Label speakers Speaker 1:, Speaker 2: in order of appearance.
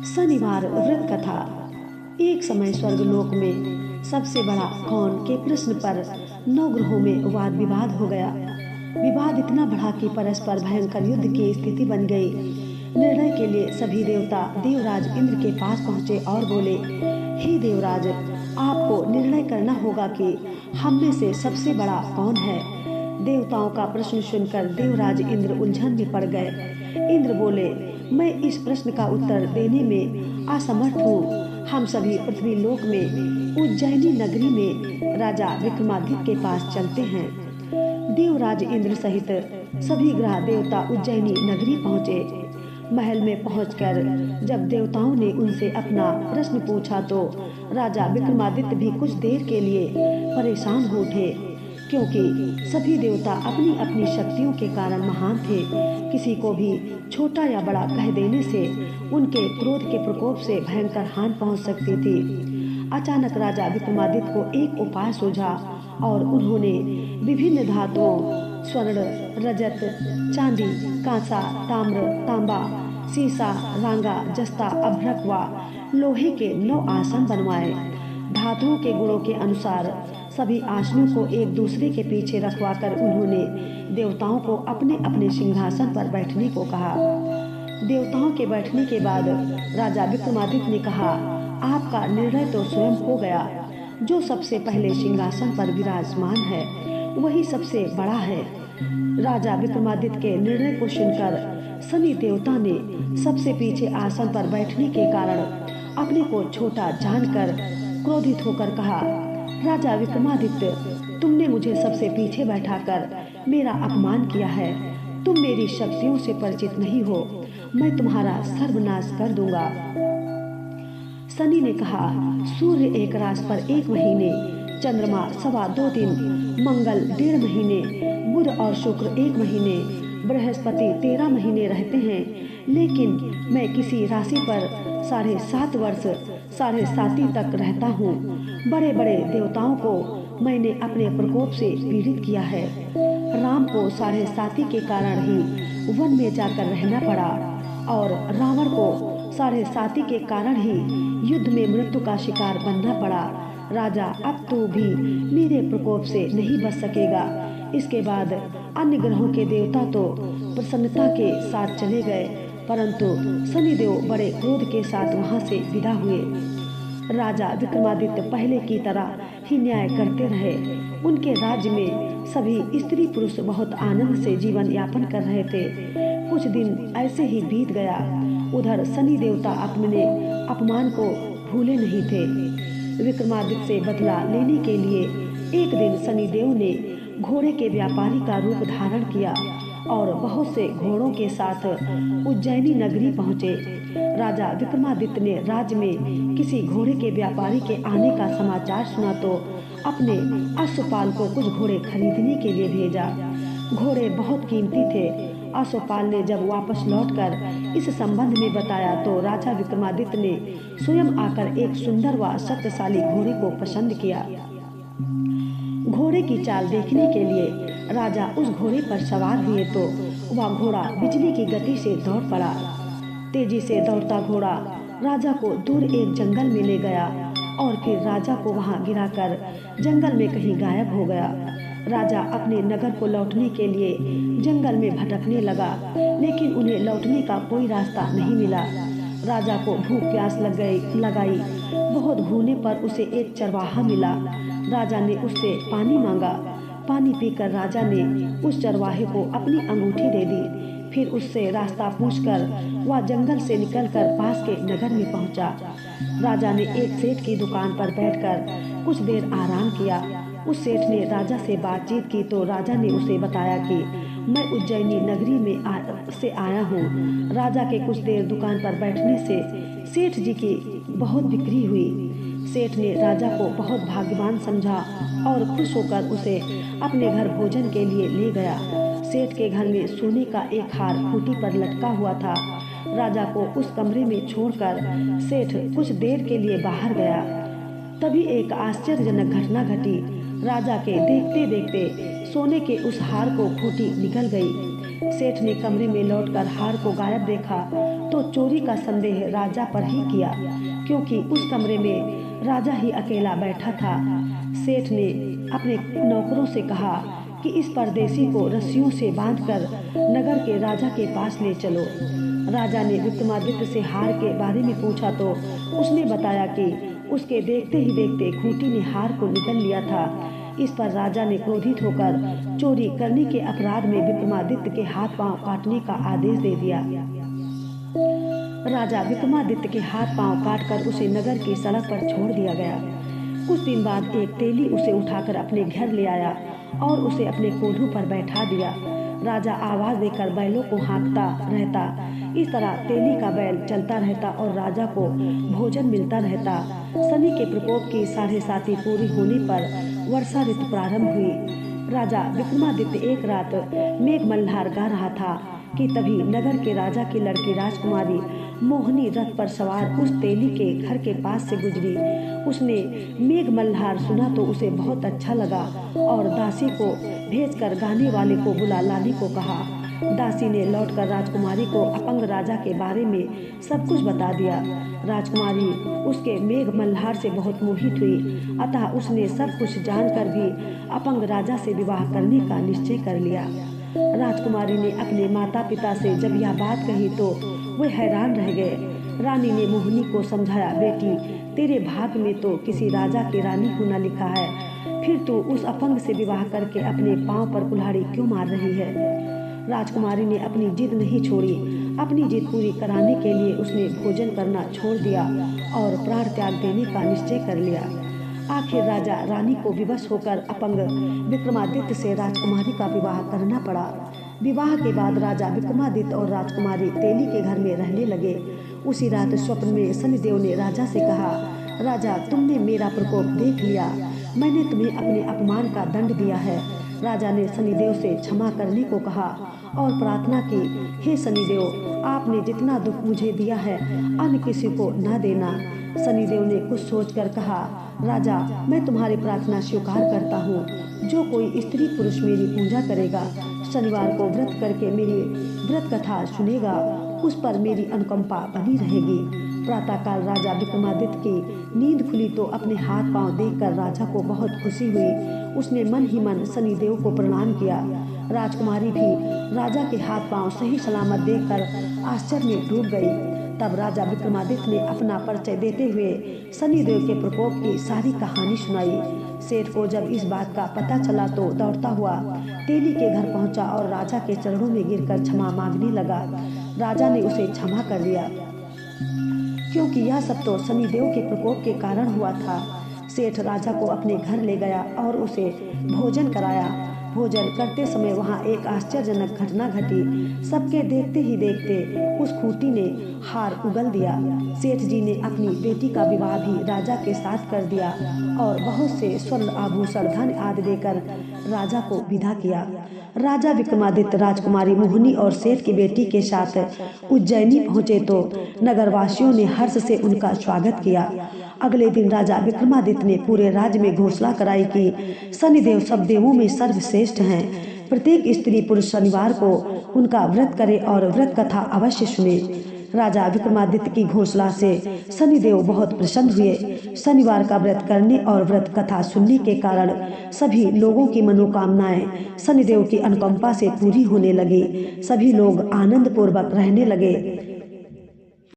Speaker 1: शनिवार व्रत कथा। एक समय स्वर्गलोक में सबसे बड़ा कौन के प्रश्न पर 9 ग्रहों में वाद विवाद हो गया। विवाद इतना बढ़ा कि परस्पर भयंकर युद्ध की स्थिति बन गई। निर्णय के लिए सभी देवता देवराज इंद्र के पास पहुंचे और बोले, हे देवराज, आपको निर्णय करना होगा कि हम में से सबसे बड़ा कौन है। देवताओं का प्रश्न सुनकर देवराज इंद्र उलझन में पड़ गए। इंद्र बोले, मैं इस प्रश्न का उत्तर देने में असमर्थ हूँ। हम सभी पृथ्वी लोक में उज्जैनी नगरी में राजा विक्रमादित्य के पास चलते हैं। देवराज इंद्र सहित सभी ग्रह देवता उज्जैनी नगरी पहुँचे। महल में पहुंचकर जब देवताओं ने उनसे अपना प्रश्न पूछा तो राजा विक्रमादित्य भी कुछ देर के लिए परेशान हो उठे, क्योंकि सभी देवता अपनी अपनी शक्तियों के कारण महान थे। किसी को भी छोटा या बड़ा कह देने से उनके क्रोध के प्रकोप से भयंकर हानि पहुंच सकती थी। अचानक राजा विक्रमादित्य को एक उपाय सूझा और उन्होंने विभिन्न धातुओं स्वर्ण, रजत, चांदी, कांसा, ताम्र, तांबा, सीसा, रांगा, जस्ता, अभ्रक व लोहे के 9 आसन बनवाए। धातुओं के गुणों के अनुसार सभी आसनों को एक दूसरे के पीछे रखवाकर उन्होंने देवताओं को अपने अपने सिंहासन पर बैठने को कहा। देवताओं के बैठने के बाद राजा विक्रमादित्य ने कहा, आपका निर्णय तो स्वयं हो गया। जो सबसे पहले सिंहासन पर विराजमान है वही सबसे बड़ा है। राजा विक्रमादित्य के निर्णय को सुनकर सभी देवता ने सबसे पीछे आसन पर बैठने के कारण अपने को छोटा जानकर क्रोधित होकर कहा, राजा विक्रमादित्य, तुमने मुझे सबसे पीछे बैठाकर मेरा अपमान किया है। तुम मेरी शक्तियों से परिचित नहीं हो। मैं तुम्हारा सर्वनाश कर दूंगा। शनि ने कहा, सूर्य एक राशि पर 1 महीने, चंद्रमा 2.25 दिन, मंगल 1.5 महीने, बुध और शुक्र 1 महीने, बृहस्पति 13 महीने रहते हैं, लेकिन मैं किसी राशि पर 7.5 वर्ष 7.5 तक रहता हूँ। बड़े बड़े देवताओं को मैंने अपने प्रकोप से पीड़ित किया है। राम को 7.5 के कारण ही वन में जाकर रहना पड़ा और रावण को 7.5 के कारण ही युद्ध में मृत्यु का शिकार बनना पड़ा। राजा, अब तू भी मेरे प्रकोप से नहीं बच सकेगा। इसके बाद अन्य ग्रहों के देवता तो प्रसन्नता के साथ चले गए, परंतु शनिदेव बड़े क्रोध के साथ वहां से विदा हुए। राजा विक्रमादित्य पहले की तरह ही न्याय करते रहे। उनके राज्य में सभी स्त्री पुरुष बहुत आनंद से जीवन यापन कर रहे थे। कुछ दिन ऐसे ही बीत गया। उधर शनि देवता अपने अपमान को भूले नहीं थे। विक्रमादित्य से बदला लेने के लिए एक दिन शनिदेव ने घोड़े के व्यापारी का रूप धारण किया और बहुत से घोड़ों के साथ उज्जैनी नगरी पहुंचे। राजा विक्रमादित्य ने राज्य में किसी घोड़े के व्यापारी के आने का समाचार सुना तो अपने अश्वपाल को कुछ घोड़े खरीदने के लिए भेजा। घोड़े बहुत कीमती थे। अश्वपाल ने जब वापस लौटकर इस संबंध में बताया तो राजा विक्रमादित्य ने स्वयं आकर एक सुंदर व शक्तिशाली घोड़े को पसंद किया। घोड़े की चाल देखने के लिए राजा उस घोड़े पर सवार हुए तो वह घोड़ा बिजली की गति से दौड़ पड़ा। तेजी से दौड़ता घोड़ा राजा को दूर एक जंगल में ले गया और फिर राजा को वहां गिराकर जंगल में कहीं गायब हो गया। राजा अपने नगर को लौटने के लिए जंगल में भटकने लगा, लेकिन उन्हें लौटने का कोई रास्ता नहीं मिला। राजा को भूख प्यास लगाई। बहुत घूरने पर उसे एक चरवाहा मिला। राजा ने उससे पानी मांगा। पानी पीकर राजा ने उस चरवाहे को अपनी अंगूठी दे दी। फिर उससे रास्ता पूछकर वह जंगल से निकलकर पास के नगर में पहुंचा। राजा ने एक सेठ की दुकान पर बैठकर कुछ देर आराम किया। उस सेठ ने राजा से बातचीत की तो राजा ने उसे बताया कि मैं उज्जैनी नगरी में से आया हूँ। राजा के कुछ देर दुकान पर बैठने से सेठ जी की बहुत बिक्री हुई। सेठ ने राजा को बहुत भाग्यवान समझा और खुश होकर उसे अपने घर भोजन के लिए ले गया। सेठ के घर में सोने का एक हार खूंटी पर लटका हुआ था। राजा को उस कमरे में छोड़कर सेठ कुछ देर के लिए बाहर गया। तभी एक आश्चर्यजनक घटना घटी। राजा के देखते देखते सोने के उस हार को खूंटी निकल गई। सेठ ने कमरे में लौटकर हार को गायब देखा तो चोरी का संदेह राजा पर ही किया, क्योंकि उस कमरे में राजा ही अकेला बैठा था। सेठ ने अपने नौकरों से कहा कि इस परदेसी को रस्सियों से बांधकर नगर के राजा के पास ले चलो। राजा ने विक्रमादित्य से हार के बारे में पूछा तो उसने बताया कि उसके देखते ही देखते खूंटी ने हार को निगल लिया था। इस पर राजा ने क्रोधित होकर चोरी करने के अपराध में विक्रमादित्य के हाथ पांव काटने का आदेश दे दिया। राजा विक्रमादित्य के हाथ पांव काटकर उसे नगर की सड़क पर छोड़ दिया गया। कुछ दिन बाद एक तेली उसे उठाकर अपने घर ले आया और उसे अपने कोल्हू पर बैठा दिया। राजा आवाज देकर बैलों को हाँकता रहता। इस तरह तेली का बैल चलता रहता और राजा को भोजन मिलता रहता। शनि के प्रकोप की 7.5 पूरी होने पर वर्षा ऋतु प्रारंभ हुई। राजा विक्रमादित्य एक रात मेघ मल्हार गा रहा था कि तभी नगर के राजा की लड़की राजकुमारी मोहिनी रथ पर सवार उस तेली के घर के पास से गुजरी। उसने मेघ मल्हार सुना तो उसे बहुत अच्छा लगा और दासी को भेजकर गाने वाले को बुला लाने को कहा। दासी ने लौटकर राजकुमारी को अपंग राजा के बारे में सब कुछ बता दिया। राजकुमारी उसके मेघ मल्हार से बहुत मोहित हुई, अतः उसने सब कुछ जानकर भी अपंग राजा से विवाह करने का निश्चय कर लिया। राजकुमारी ने अपने माता पिता से जब यह बात कही तो वे हैरान रह गए। रानी ने मोहिनी को समझाया, बेटी तेरे भाग्य में तो किसी राजा की रानी होना लिखा है, फिर तू उस अपंग से विवाह करके अपने पांव पर कुल्हाड़ी क्यों मार रही है। राजकुमारी ने अपनी जिद नहीं छोड़ी। अपनी जिद पूरी कराने के लिए उसने भोजन करना छोड़ दिया और प्राण त्याग देने का निश्चय कर लिया। आखिर राजा रानी को विवश होकर अपंग विक्रमादित्य से राजकुमारी का विवाह करना पड़ा। विवाह के बाद राजा विक्रमादित्य और राजकुमारी तेली के घर में रहने लगे। उसी रात स्वप्न में शनिदेव ने राजा से कहा, राजा तुमने मेरा प्रकोप देख लिया, मैंने तुम्हें अपने अपमान का दंड दिया है। राजा ने शनिदेव से क्षमा करने को कहा और प्रार्थना की, हे शनिदेव आपने जितना दुख मुझे दिया है अन्य किसी को न देना। शनिदेव ने कुछ सोचकर कहा, राजा मैं तुम्हारी प्रार्थना स्वीकार करता हूँ। जो कोई स्त्री पुरुष मेरी पूजा करेगा, शनिवार को व्रत करके मेरी व्रत कथा सुनेगा, उस पर मेरी अनुकंपा बनी रहेगी। प्रातःकाल राजा विक्रमादित्य की नींद खुली तो अपने हाथ पांव देखकर राजा को बहुत खुशी हुई। उसने मन ही मन शनिदेव को प्रणाम किया। राजकुमारी भी राजा के हाथ पांव सही सलामत देखकर आश्चर्य में डूब गई। तब राजा विक्रमादित्य ने अपना परिचय देते हुए शनिदेव के प्रकोप की सारी कहानी सुनाई। सेठ को जब इस बात का पता चला तो दौड़ता हुआ तेली के घर पहुंचा और राजा के चरणों में गिरकर क्षमा मांगने लगा। राजा ने उसे क्षमा कर दिया, क्योंकि यह सब तो शनिदेव के प्रकोप के कारण हुआ था। सेठ राजा को अपने घर ले गया और उसे भोजन कराया। भोजन करते समय वहाँ एक आश्चर्यजनक घटना घटी। सबके देखते ही देखते उस खूंटी ने हार उगल दिया। सेठ जी ने अपनी बेटी का विवाह भी राजा के साथ कर दिया और बहुत से स्वर्ण आभूषण धन आदि देकर राजा को विदा किया। राजा विक्रमादित्य राजकुमारी मोहिनी और सेठ की बेटी के साथ उज्जैनी पहुंचे तो नगरवासियों ने हर्ष से उनका स्वागत किया। अगले दिन राजा विक्रमादित्य ने पूरे राज्य में घोषणा कराई कि शनिदेव सब देवों में सर्वश्रेष्ठ हैं। प्रत्येक स्त्री पुरुष शनिवार को उनका व्रत करे और व्रत कथा अवश्य सुने। राजा विक्रमादित्य की घोषणा से शनिदेव बहुत प्रसन्न हुए। शनिवार का व्रत करने और व्रत कथा सुनने के कारण सभी लोगों की मनोकामनाएं शनिदेव की अनुकंपा से पूरी होने लगी। सभी लोग आनंद पूर्वक रहने लगे।